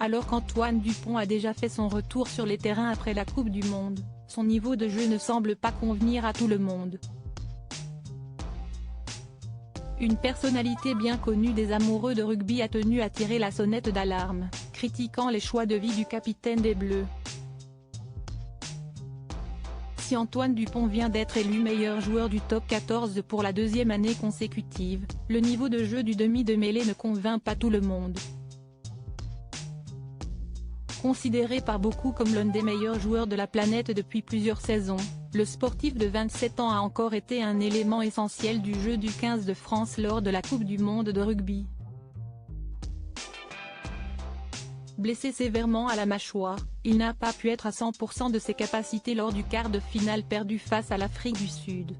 Alors qu'Antoine Dupont a déjà fait son retour sur les terrains après la Coupe du Monde, son niveau de jeu ne semble pas convenir à tout le monde. Une personnalité bien connue des amoureux de rugby a tenu à tirer la sonnette d'alarme, critiquant les choix de vie du capitaine des Bleus. Si Antoine Dupont vient d'être élu meilleur joueur du top 14 pour la deuxième année consécutive, le niveau de jeu du demi de mêlée ne convainc pas tout le monde. Considéré par beaucoup comme l'un des meilleurs joueurs de la planète depuis plusieurs saisons, le sportif de 27 ans a encore été un élément essentiel du jeu du 15 de France lors de la Coupe du Monde de rugby. Blessé sévèrement à la mâchoire, il n'a pas pu être à 100% de ses capacités lors du quart de finale perdu face à l'Afrique du Sud.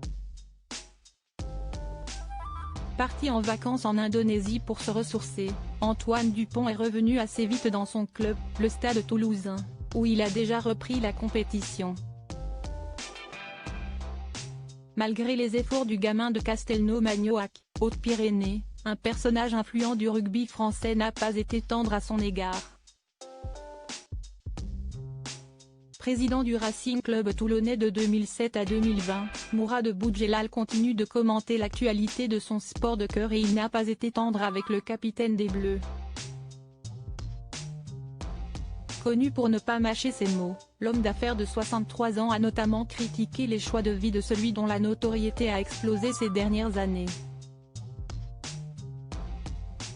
Parti en vacances en Indonésie pour se ressourcer, Antoine Dupont est revenu assez vite dans son club, le Stade toulousain, où il a déjà repris la compétition. Malgré les efforts du gamin de Castelnau-Magnoac, Hautes-Pyrénées, un personnage influent du rugby français n'a pas été tendre à son égard. Président du Racing Club toulonnais de 2007 à 2020, Mourad Boudjelal continue de commenter l'actualité de son sport de cœur et il n'a pas été tendre avec le capitaine des Bleus. Connu pour ne pas mâcher ses mots, l'homme d'affaires de 63 ans a notamment critiqué les choix de vie de celui dont la notoriété a explosé ces dernières années.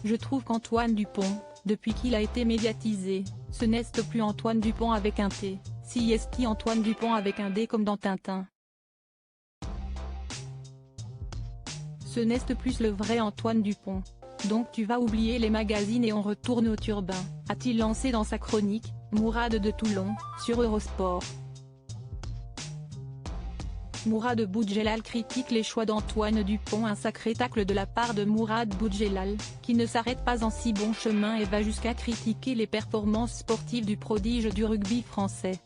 Je trouve qu'Antoine Dupont, depuis qu'il a été médiatisé, ce n'est plus Antoine Dupont avec un T, si est Antoine Dupont avec un D comme dans Tintin. Ce n'est plus le vrai Antoine Dupont. Donc tu vas oublier les magazines et on retourne au turbin, a-t-il lancé dans sa chronique, Mourad de Toulon, sur Eurosport. Mourad Boudjelal critique les choix d'Antoine Dupont, un sacré tacle de la part de Mourad Boudjelal, qui ne s'arrête pas en si bon chemin et va jusqu'à critiquer les performances sportives du prodige du rugby français.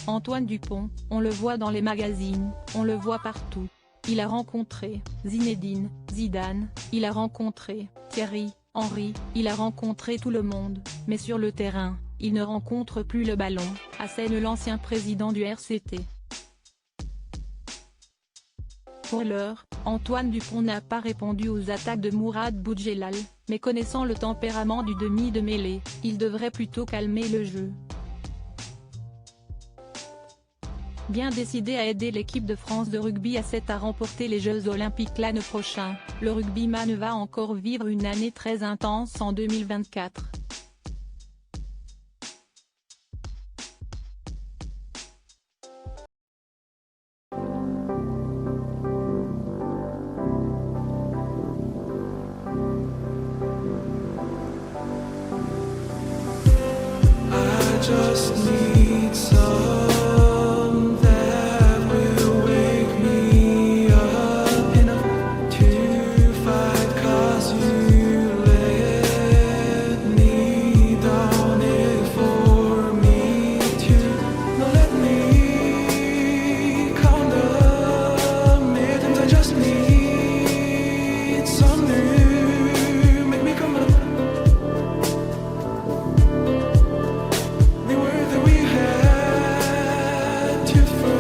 Antoine Dupont, on le voit dans les magazines, on le voit partout. Il a rencontré Zinedine Zidane, il a rencontré Thierry Henry, il a rencontré tout le monde, mais sur le terrain, il ne rencontre plus le ballon, assène l'ancien président du RCT. Pour l'heure, Antoine Dupont n'a pas répondu aux attaques de Mourad Boudjelal, mais connaissant le tempérament du demi de mêlée, il devrait plutôt calmer le jeu. Bien décidé à aider l'équipe de France de rugby à 7 à remporter les Jeux Olympiques l'année prochaine, le rugbyman va encore vivre une année très intense en 2024. I just need some to